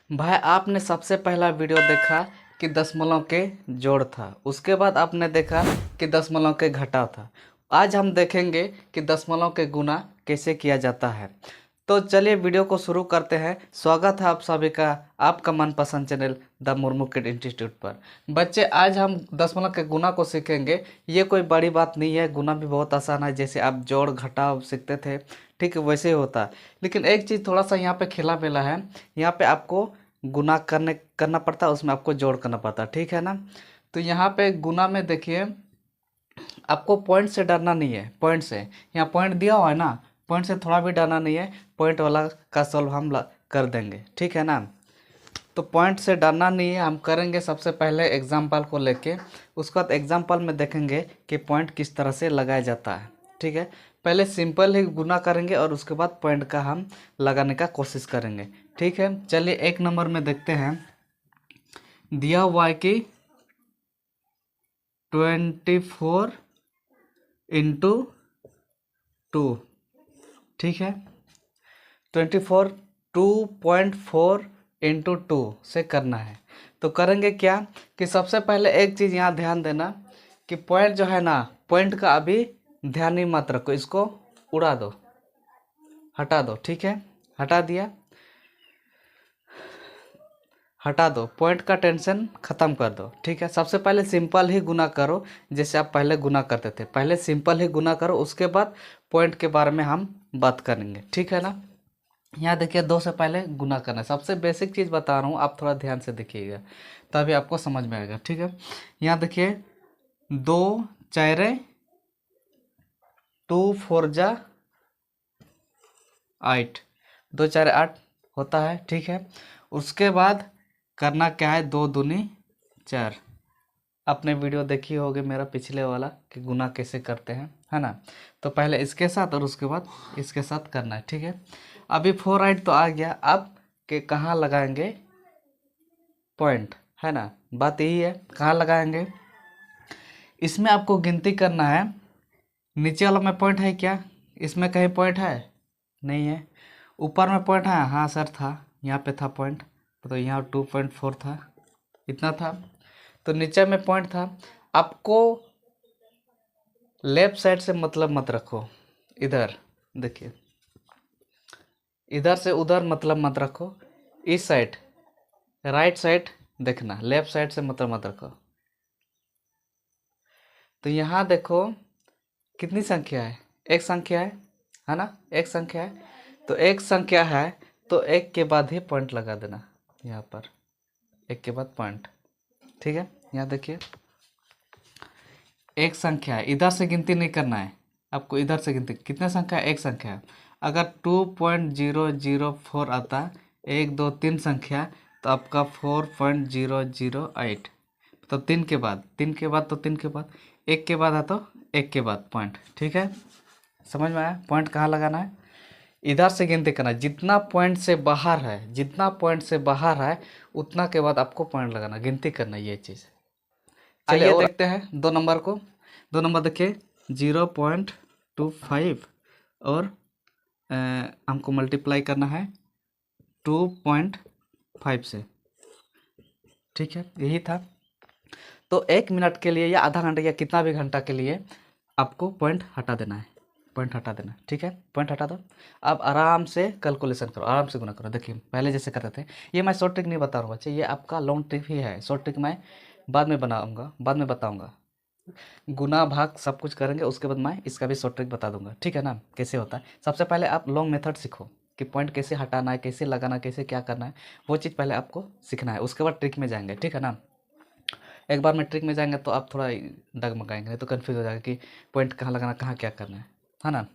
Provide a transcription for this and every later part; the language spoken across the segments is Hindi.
भाई आपने सबसे पहला वीडियो देखा कि दशमलव के जोड़ था, उसके बाद आपने देखा कि दशमलव के घटाव था। आज हम देखेंगे कि दशमलव के गुणा कैसे किया जाता है। तो चलिए वीडियो को शुरू करते हैं। स्वागत है आप सभी का आपका मनपसंद channel the Murmu kid institute पर। बच्चे, आज हम दशमलव के गुणा को सीखेंगे। ये कोई बड़ी बात नहीं है, गुणा भी बहुत आसान है, जैसे आप जोड़ घटाव सीखते थे ठीक है वैसे ही होता है। लेकिन एक चीज़ थोड़ा सा यहाँ पे खेला मेला है, यहाँ पे आपको गुना करना पड़ता है, उसमें आपको जोड़ करना पड़ता है, ठीक है ना। तो यहाँ पे गुना में देखिए, आपको पॉइंट से डरना नहीं है। पॉइंट से, यहाँ पॉइंट दिया हुआ है ना, पॉइंट से थोड़ा भी डरना नहीं है। पॉइंट वाला का सॉल्व हम कर देंगे, ठीक है ना। तो पॉइंट से डरना नहीं है, हम करेंगे सबसे पहले एग्जाम्पल को लेके। उसके बाद एग्जाम्पल में देखेंगे कि पॉइंट किस तरह से लगाया जाता है, ठीक है। पहले सिंपल ही गुना करेंगे और उसके बाद पॉइंट का हम लगाने का कोशिश करेंगे, ठीक है। चलिए एक नंबर में देखते हैं। दिया हुआ है कि 24 इंटू 2, ठीक है। 24 2.4 इंटू 2 से करना है। तो करेंगे क्या कि सबसे पहले एक चीज़ यहाँ ध्यान देना कि पॉइंट जो है ना, पॉइंट का अभी ध्यान ही मत रखो, इसको उड़ा दो, हटा दो, ठीक है। हटा दिया, हटा दो, पॉइंट का टेंशन खत्म कर दो, ठीक है। सबसे पहले सिंपल ही गुना करो, जैसे आप पहले गुना करते थे। पहले सिंपल ही गुना करो, उसके बाद पॉइंट के बारे में हम बात करेंगे, ठीक है ना। यहाँ देखिए, 2 से पहले गुना करना है। सबसे बेसिक चीज़ बता रहा हूँ, आप थोड़ा ध्यान से देखिएगा तभी आपको समझ में आएगा, ठीक है। यहाँ देखिए, 2 चारे 2 4 जा 8, 2 4 8 होता है, ठीक है। उसके बाद करना क्या है, 2 दूनी 4। आपने वीडियो देखी होगी मेरा पिछले वाला कि गुना कैसे करते हैं, है ना। तो पहले इसके साथ और उसके बाद इसके साथ करना है, ठीक है। अभी 4 8 तो आ गया, अब के कहाँ लगाएंगे पॉइंट, है ना। बात यही है, कहाँ लगाएंगे। इसमें आपको गिनती करना है। नीचे वाला में पॉइंट है क्या, इसमें कहीं पॉइंट है नहीं है। ऊपर में पॉइंट है, हाँ सर था, यहाँ पे था पॉइंट, तो यहाँ 2.4 था, इतना था। तो नीचे में पॉइंट था। आपको लेफ्ट साइड से मतलब मत रखो, इधर देखिए, इधर से उधर मतलब मत रखो, इस साइड राइट साइड देखना, लेफ्ट साइड से मतलब मत रखो। तो यहाँ देखो कितनी संख्या है, एक संख्या है ना, एक संख्या है। तो एक संख्या है तो एक के बाद ही पॉइंट लगा देना, यहाँ पर एक के बाद पॉइंट, ठीक है। यहाँ देखिए, एक संख्या है, इधर से गिनती नहीं करना है आपको, इधर से गिनती। कितने संख्या है, एक संख्या है। अगर 2.004 आता, 1 2 3 संख्या, तो आपका 4.008। तो 3 के बाद, 3 के बाद, तो 3 के बाद, एक के बाद है तो एक के बाद पॉइंट, ठीक है। समझ में आया, पॉइंट कहाँ लगाना है, इधर से गिनती करना है। जितना पॉइंट से बाहर है, जितना पॉइंट से बाहर है उतना के बाद आपको पॉइंट लगाना, गिनती करना, ये चीज़। चलिए और देखते हैं 2 नंबर को। 2 नंबर देखिए, 0.25 और हमको मल्टीप्लाई करना है 2.5 से, ठीक है, यही था। तो 1 मिनट के लिए या आधा घंटा या कितना भी घंटा के लिए आपको पॉइंट हटा देना है, पॉइंट हटा देना है, ठीक है। पॉइंट हटा दो। अब आराम से कैलकुलेशन करो, आराम से गुना करो। देखिए पहले जैसे करते थे, ये मैं शॉर्ट ट्रिक नहीं बता रहा हूँ बच्चे, ये आपका लॉन्ग ट्रिक ही है। शॉर्ट ट्रिक मैं बाद में बनाऊंगा, बाद में बताऊंगा। गुना भाग सब कुछ करेंगे, उसके बाद मैं इसका भी शॉर्ट ट्रिक बता दूंगा, ठीक है ना, कैसे होता है। सबसे पहले आप लॉन्ग मेथड सीखो कि पॉइंट कैसे हटाना है, कैसे लगाना, कैसे क्या करना है, वो चीज़ पहले आपको सीखना है। उसके बाद ट्रिक में जाएंगे, ठीक है ना। एक बार में ट्रिक में जाएंगे तो आप थोड़ा डगमगाएंगे, नहीं तो कन्फ्यूज हो जाएगा कि पॉइंट कहाँ लगाना, कहाँ क्या करना है ना।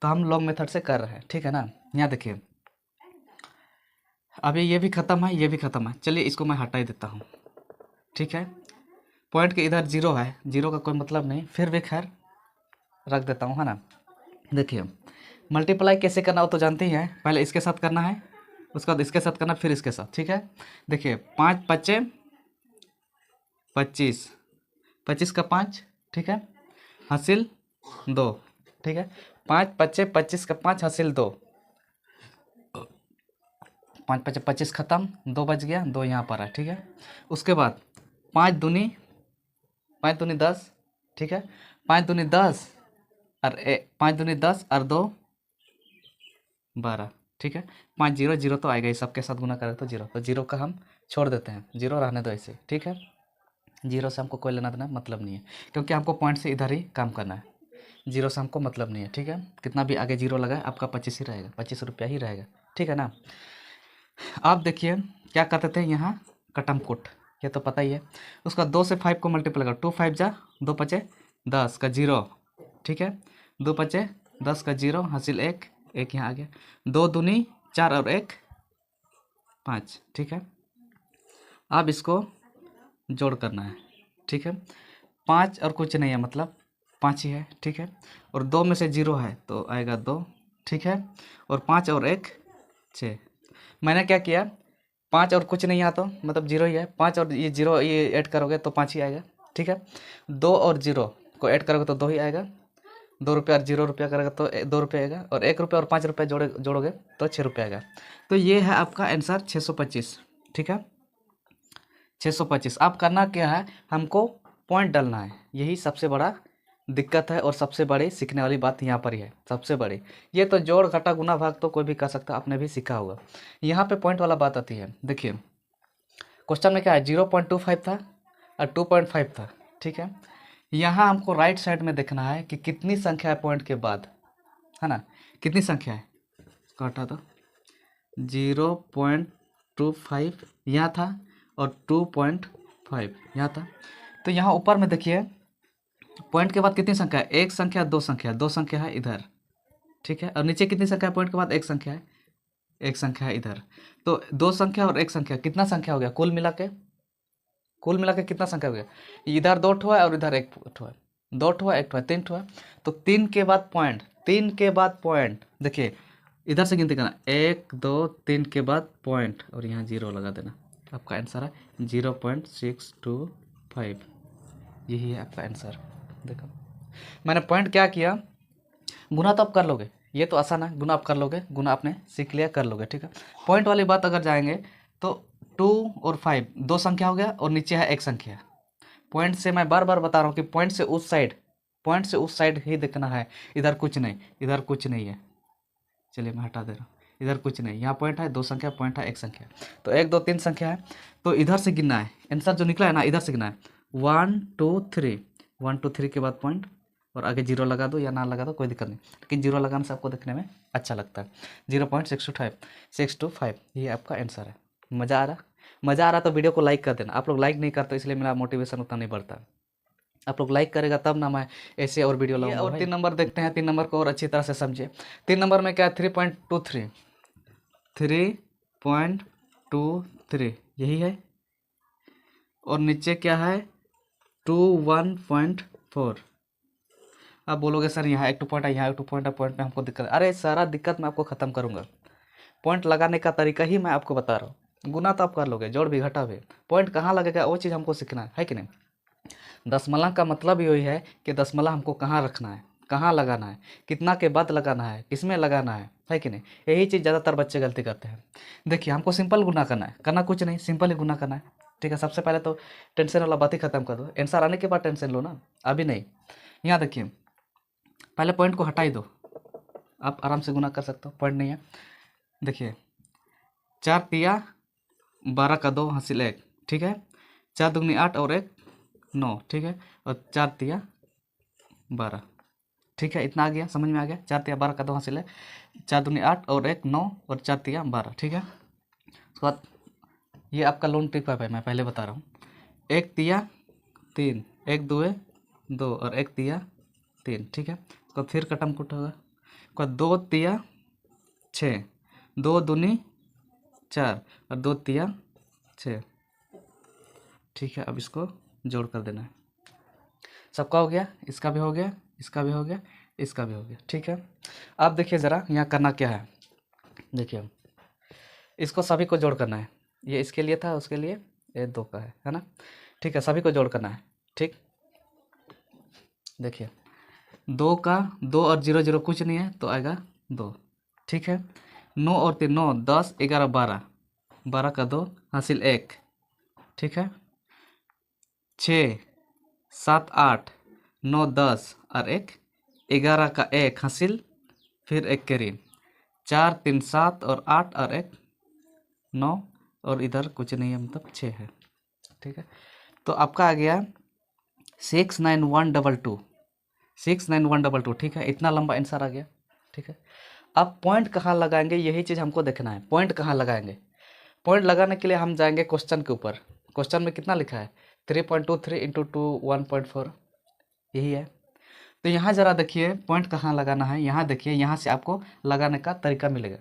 तो हम लॉन्ग मेथड से कर रहे हैं, ठीक है ना। यहाँ देखिए, अभी ये भी ख़त्म है, ये भी ख़त्म है। चलिए इसको मैं हटा ही देता हूँ, ठीक है। पॉइंट के इधर जीरो है, जीरो का कोई मतलब नहीं, फिर भी खैर रख देता हूँ, है ना। देखिए मल्टीप्लाई कैसे करना हो तो जानते ही हैं, पहले इसके साथ करना है, उसके बाद इसके साथ करना, फिर इसके साथ, ठीक है। देखिए 5 पच्चे 25, 25 का 5, ठीक है, हासिल 2, ठीक है। 5 पच्चे 25 का 5 हासिल 2। 5 5 25 खत्म, 2 बच गया, 2 यहाँ पर है, ठीक है। उसके बाद 5 दूनी 10, ठीक है। 5 दूनी 10 और 5 दूनी 10 और 2 12, ठीक है। 5 0 0 तो आएगा, ही सबके साथ गुना करें तो 0, तो 0 का हम छोड़ देते हैं, 0 रहने दो ऐसे, ठीक है। 0 से हमको कोई लेना देना मतलब नहीं है, क्योंकि हमको पॉइंट से इधर ही काम करना है। 0 से हमको मतलब नहीं है, ठीक है। कितना भी आगे 0 लगा आपका 25 ही रहेगा, 25 रुपया ही रहेगा, ठीक है ना। आप देखिए क्या करते थे यहाँ, कटम कुट, ये तो पता ही है। उसका 2 से 5 को मल्टीप्लाई करो, 2 5 जा 2 पचे 10 का 0, ठीक है। 2 पचे 10 का 0 हासिल 1, 1 यहाँ आ गया। 2 दूनी 4 और 1 5, ठीक है। अब इसको जोड़ करना है, ठीक है। 5 और कुछ नहीं है, मतलब 5 ही है, ठीक है। और 2 में से 0 है तो आएगा 2, ठीक है। और 5 और 1 6। मैंने क्या किया, 5 और कुछ नहीं यहाँ तो मतलब 0 ही है, 5 और ये 0 ये ऐड करोगे तो 5 ही आएगा, ठीक है। 2 और 0 को ऐड करोगे तो 2 ही आएगा, 2 रुपया और 0 रुपया करेगा तो 2 रुपया आएगा, और 1 रुपया और 5 रुपया जोड़ोगे तो 6 रुपया आएगा। तो ये है आपका आंसर 625, ठीक है। 625। अब करना क्या है, हमको पॉइंट डालना है, यही सबसे बड़ा दिक्कत है और सबसे बड़ी सीखने वाली बात यहाँ पर ही है, सबसे बड़ी। ये तो जोड़ घटा गुना भाग तो कोई भी कर सकता, आपने भी सीखा होगा। यहाँ पे पॉइंट वाला बात आती है। देखिए क्वेश्चन में क्या है, 0.25 था और 2.5 था, ठीक है। यहाँ हमको राइट साइड में देखना है कि कितनी संख्या है पॉइंट के बाद, है ना, कितनी संख्या है। घटा दो, 0.25 यहाँ था और 2.5 यहाँ था। तो यहाँ ऊपर में देखिए पॉइंट के बाद कितनी संख्या है, एक संख्या, दो संख्या, दो संख्या है इधर, ठीक है। और नीचे कितनी संख्या है, पॉइंट के बाद एक संख्या है, एक संख्या है इधर। तो 2 संख्या और 1 संख्या, कितना संख्या हो गया कुल मिला के, कितना संख्या हो गया। इधर 2 ठो है और इधर 1 ठो है, 2 ठो है, 1 ठो है, 3 ठो है। तो 3 के बाद पॉइंट, 3 के बाद पॉइंट, देखिए इधर से गिनती करना, 1 2 3 के बाद पॉइंट और यहाँ 0 लगा देना। आपका आंसर है 0.625, यही है आपका आंसर। देखो मैंने पॉइंट क्या किया, गुना तो आप कर लोगे, ये तो आसान है, गुना आप कर लोगे, गुना आपने सीख लिया, कर लोगे, ठीक है। पॉइंट वाली बात अगर जाएंगे तो 2 और 5 2 संख्या हो गया और नीचे है 1 संख्या। पॉइंट से मैं बार बार बता रहा हूँ कि पॉइंट से उस साइड ही देखना है, इधर कुछ नहीं, इधर कुछ नहीं है। चलिए मैं हटा दे रहा हूँ, इधर कुछ नहीं, यहाँ पॉइंट है 2 संख्या, पॉइंट है 1 संख्या, तो 1 2 3 संख्या है, तो इधर से गिनना है। आंसर जो निकला है ना, इधर से गिनना है, 1 2 3, 1 2 3 के बाद पॉइंट और आगे 0 लगा दो या ना लगा दो कोई दिक्कत नहीं, लेकिन 0 लगाने से आपको देखने में अच्छा लगता है। 0.625, ये आपका आंसर है। मज़ा आ रहा तो वीडियो को लाइक कर देना। आप लोग लाइक नहीं करते इसलिए मेरा मोटिवेशन उतना नहीं बढ़ता। आप लोग लाइक करेगा तब ना मैं ऐसे और वीडियो लाऊंगा। और 3 नंबर देखते हैं, 3 नंबर को और अच्छी तरह से समझिए। 3 नंबर में क्या है, 3.23 यही है, और नीचे क्या है 21.4। आप बोलोगे सर यहाँ एक 2 पॉइंट है, यहाँ एक 2 पॉइंट है, पॉइंट में हमको दिक्कत। अरे सारा दिक्कत मैं आपको ख़त्म करूँगा, पॉइंट लगाने का तरीका ही मैं आपको बता रहा हूँ। गुना तो आप कर लोगे, जोड़ भी घटा भी, पॉइंट कहाँ लगेगा वो चीज़ हमको सीखना है कि नहीं। दशमलव का मतलब यही है कि दशमलव हमको कहाँ रखना है, कहाँ लगाना है, कितना के बाद लगाना है, किसमें लगाना है कि नहीं। यही चीज़ ज़्यादातर बच्चे गलती करते हैं। देखिए हमको सिंपल गुना करना है, करना कुछ नहीं, सिंपल ही गुना करना है, ठीक है। सबसे पहले तो टेंशन वाला बात ही खत्म कर दो, आंसर आने के बाद टेंशन लो ना, अभी नहीं। यहाँ देखिए पहले पॉइंट को हटा ही दो, आप आराम से गुना कर सकते हो, पॉइंट नहीं है। देखिए 4 तिया 12 का 2 हासिल 1, ठीक है। 4 दूनी 8 और 1 9, ठीक है। और 4 तिया 12, ठीक है। इतना आ गया, समझ में आ गया। 4 तिया 12 का 2 हासिल है, 4 दूनी 8 और 1 9 और 4 तिया 12, ठीक है। उसके बाद ये आपका लोन टिक है, मैं पहले बता रहा हूँ। 1 तिया 3, 1 2 2 और 1 तिया 3, ठीक है। उसका फिर कटम कुट होगा, उसका 2 तिया 6, 2 दूनी 4 और 2 तिया 6, ठीक है। अब इसको जोड़ कर देना है, सबका हो गया, इसका भी हो गया, इसका भी हो गया, इसका भी हो गया, ठीक है। अब देखिए ज़रा यहाँ करना क्या है, देखिए इसको सभी को जोड़ करना है, ये इसके लिए था, उसके लिए, ये 2 का है ना, ठीक है। सभी को जोड़ करना है, ठीक। देखिए 2 का 2 और 0 0 कुछ नहीं है तो आएगा 2, ठीक है। 9 और 3 9 10 11 12 12 का 2 हासिल 1, ठीक है। 6 7 8 9 10 और 1 11 का 1 हासिल फिर 1 के ऋण, 4 3 7 और 8 और 1 9 और इधर कुछ नहीं है, मतलब 6 है, ठीक है। तो आपका आ गया 69122, 69122, ठीक है। इतना लंबा आंसर आ गया, ठीक है। अब पॉइंट कहाँ लगाएंगे, यही चीज़ हमको देखना है, पॉइंट कहाँ लगाएंगे। पॉइंट लगाने के लिए हम जाएंगे क्वेश्चन के ऊपर। क्वेश्चन में कितना लिखा है 3.23 इंटू 2 1.4, यही है। तो यहाँ ज़रा देखिए पॉइंट कहाँ लगाना है। यहाँ देखिए, यहाँ से आपको लगाने का तरीका मिलेगा।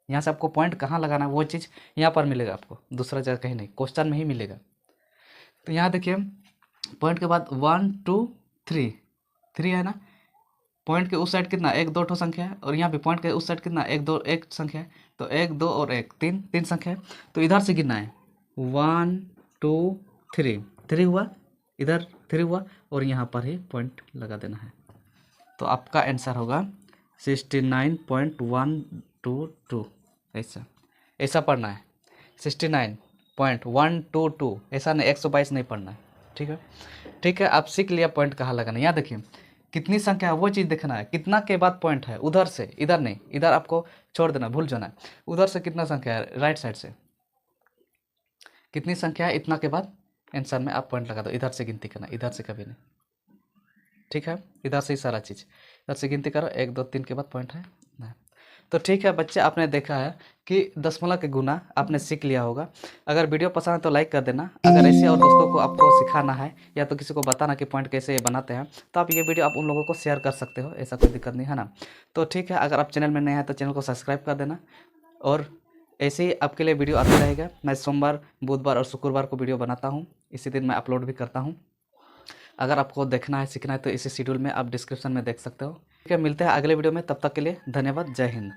यहाँ से आपको पॉइंट कहाँ लगाना है वो चीज़ यहाँ पर मिलेगा आपको, दूसरा जगह कहीं नहीं, क्वेश्चन में ही मिलेगा। तो यहाँ देखिए पॉइंट के बाद 1 2 3, 3 है ना। पॉइंट के उस साइड कितना 1 2 ठो संख्या है, और यहाँ भी पॉइंट के उस साइड कितना 1 2 1 संख्या है। तो 1 2 और 1 3, 3 संख्या है। तो इधर से गिनना है 1 2 3, 3 हुआ, इधर 3 हुआ, और यहाँ पर ही पॉइंट लगा देना है। तो आपका आंसर होगा 69.122। ऐसा पढ़ना है 69.122, ऐसा नहीं 122 नहीं पढ़ना है, ठीक है। ठीक है, आप सीख लिया पॉइंट कहाँ लगाना है। यहाँ देखिए कितनी संख्या है वो चीज़ देखना है, कितना के बाद पॉइंट है, उधर से, इधर नहीं, इधर आपको छोड़ देना, भूल जाना है। उधर से कितना संख्या है, राइट साइड से कितनी संख्या है, इतना के बाद आंसर में आप पॉइंट लगा दो। इधर से गिनती करना, इधर से कभी नहीं, ठीक है। इधर से ही सारा चीज़, इधर से गिनती करो, 1 2 3 के बाद पॉइंट है ना। तो ठीक है बच्चे, आपने देखा है कि दशमलव के गुना आपने सीख लिया होगा। अगर वीडियो पसंद है तो लाइक कर देना। अगर ऐसे और दोस्तों को आपको सिखाना है या तो किसी को बताना कि पॉइंट कैसे बनाते हैं, तो आप ये वीडियो आप उन लोगों को शेयर कर सकते हो, ऐसा कोई दिक्कत नहीं है ना। तो ठीक है, अगर आप चैनल में नए हैं तो चैनल को सब्सक्राइब कर देना, और ऐसे ही आपके लिए वीडियो आता रहेगा। मैं सोमवार बुधवार और शुक्रवार को वीडियो बनाता हूँ, इसी दिन मैं अपलोड भी करता हूँ। अगर आपको देखना है सीखना है तो इसी शेड्यूल में आप डिस्क्रिप्शन में देख सकते हो। ठीक है, मिलते हैं अगले वीडियो में, तब तक के लिए धन्यवाद, जय हिंद।